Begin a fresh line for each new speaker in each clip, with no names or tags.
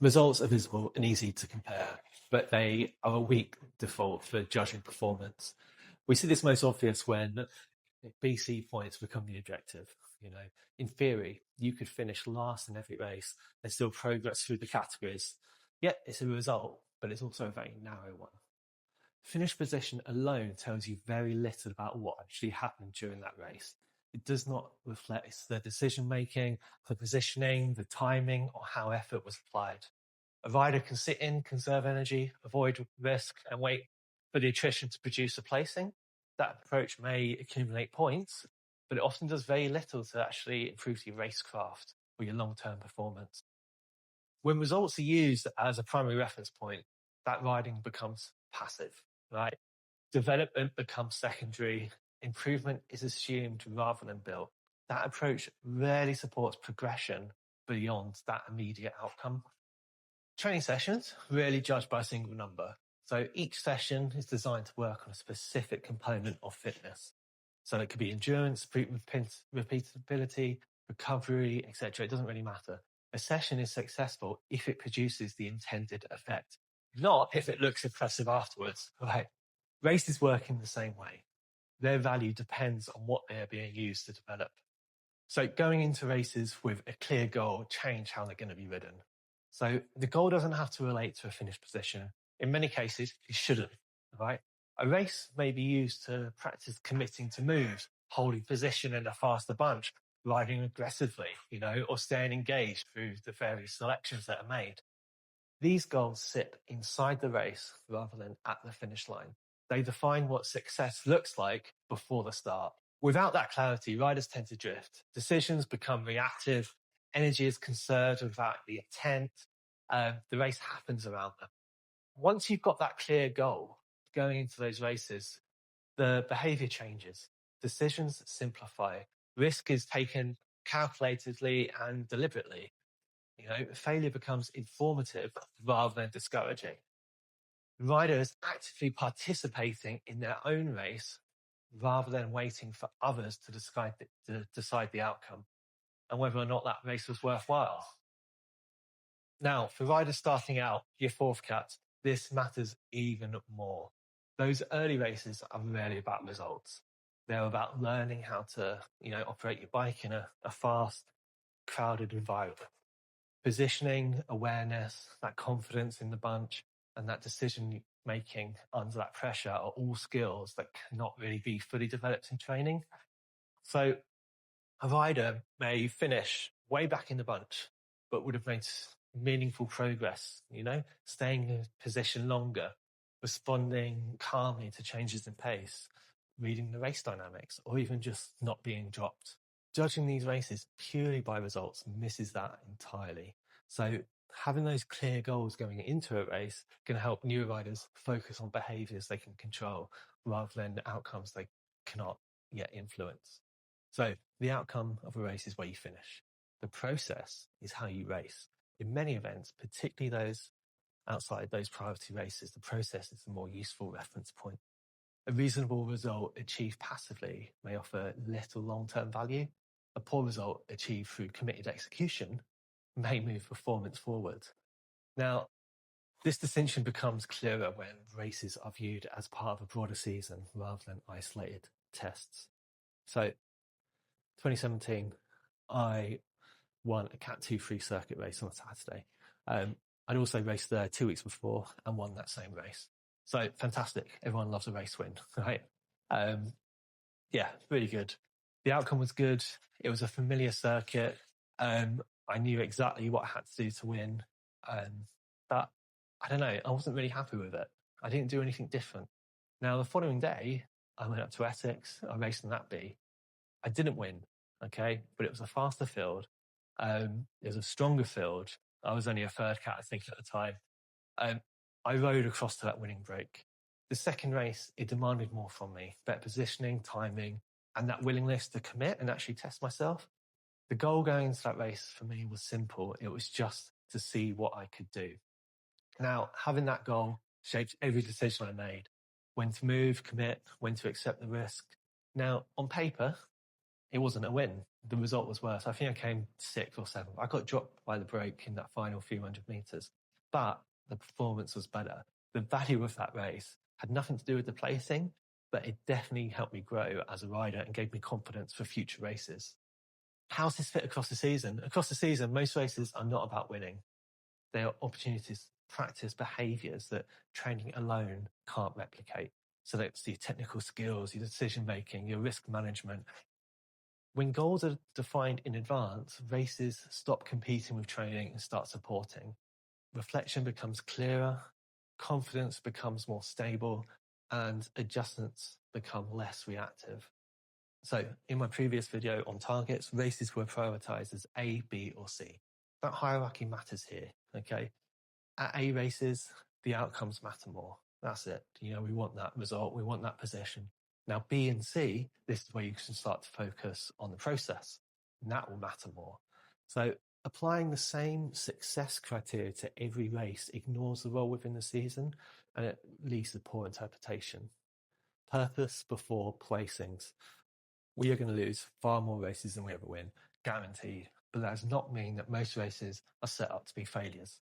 Results are visible and easy to compare, but they are a weak default for judging performance. We see this most obvious when BC points become the objective. In theory, you could finish last in every race and still progress through the categories. Yet it's a result, but it's also a very narrow one. Finish position alone tells you very little about what actually happened during that race. It does not reflect the decision making, the positioning, the timing, or how effort was applied. A rider can sit in, conserve energy, avoid risk, and wait for the attrition to produce a placing. That approach may accumulate points, but it often does very little to actually improve your racecraft or your long-term performance. When results are used as a primary reference point, that riding becomes passive, right? Development becomes secondary. Improvement is assumed rather than built. That approach rarely supports progression beyond that immediate outcome. Training sessions rarely judged by a single number. So each session is designed to work on a specific component of fitness. So it could be endurance, repeatability, recovery, etc. It doesn't really matter. A session is successful if it produces the intended effect, not if it looks impressive afterwards. Right? Races work in the same way. Their value depends on what they are being used to develop. So going into races with a clear goal change how they're going to be ridden. So the goal doesn't have to relate to a finished position. In many cases, it shouldn't, right? A race may be used to practice committing to moves, holding position in a faster bunch, riding aggressively, or staying engaged through the various selections that are made. These goals sit inside the race rather than at the finish line. They define what success looks like before the start. Without that clarity, riders tend to drift. Decisions become reactive. Energy is conserved without the intent. The race happens around them. Once you've got that clear goal going into those races, the behavior changes. Decisions simplify. Risk is taken calculatedly and deliberately. Failure becomes informative rather than discouraging. Riders actively participating in their own race rather than waiting for others to decide the outcome and whether or not that race was worthwhile. Now, for riders starting out, your fourth cat, this matters even more. Those early races are rarely about results. They're about learning how to, operate your bike in a fast, crowded environment. Positioning, awareness, that confidence in the bunch, and that decision making under that pressure are all skills that cannot really be fully developed in training. So a rider may finish way back in the bunch, but would have made meaningful progress, staying in position longer, responding calmly to changes in pace, reading the race dynamics, or even just not being dropped. Judging these races purely by results misses that entirely. So having those clear goals going into a race can help new riders focus on behaviours they can control rather than outcomes they cannot yet influence. So the outcome of a race is where you finish. The process is how you race. In many events, particularly those outside those priority races, the process is the more useful reference point. A reasonable result achieved passively may offer little long-term value. A poor result achieved through committed execution may move performance forward. Now, this distinction becomes clearer when races are viewed as part of a broader season rather than isolated tests. So, 2017, I won a Cat 2 free circuit race on a Saturday. I'd also raced there 2 weeks before and won that same race. So fantastic. Everyone loves a race win, right? Yeah, really good. The outcome was good. It was a familiar circuit. I knew exactly what I had to do to win. But I don't know, I wasn't really happy with it. I didn't do anything different. Now, the following day, I went up to Essex. I raced in that B. I didn't win, okay? But it was a faster field. It was a stronger field. I was only a third cat, I think, at the time. I rode across to that winning break. The second race, it demanded more from me. Better positioning, timing, and that willingness to commit and actually test myself. The goal going into that race for me was simple. It was just to see what I could do. Now, having that goal shaped every decision I made. When to move, commit, when to accept the risk. Now, on paper, it wasn't a win. The result was worse. I think I came 6th or 7th. I got dropped by the break in that final few hundred meters, but the performance was better. The value of that race had nothing to do with the placing, but it definitely helped me grow as a rider and gave me confidence for future races. How's this fit across the season? Across the season, most races are not about winning. They are opportunities to practice behaviours that training alone can't replicate. So that's your technical skills, your decision making, your risk management. When goals are defined in advance, races stop competing with training and start supporting. Reflection becomes clearer, confidence becomes more stable, and adjustments become less reactive. So in my previous video on targets, races were prioritized as A, B, or C. That hierarchy matters here, okay? At A races, the outcomes matter more. That's it. We want that result. We want that position. Now, B and C, this is where you can start to focus on the process. And that will matter more. So applying the same success criteria to every race ignores the role within the season, and it leads to poor interpretation. Purpose before placings. We are going to lose far more races than we ever win, guaranteed. But that does not mean that most races are set up to be failures.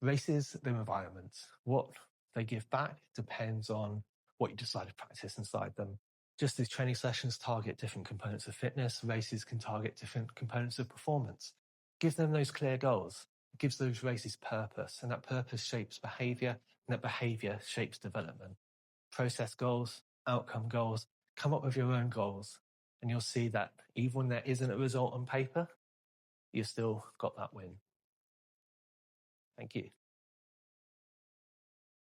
Races, they're environments. What they give back depends on what you decide to practice inside them. Just as training sessions target different components of fitness, races can target different components of performance. Give them those clear goals. It gives those races purpose, and that purpose shapes behaviour, and that behaviour shapes development. Process goals, outcome goals, come up with your own goals, and you'll see that even when there isn't a result on paper, you've still got that win. Thank you.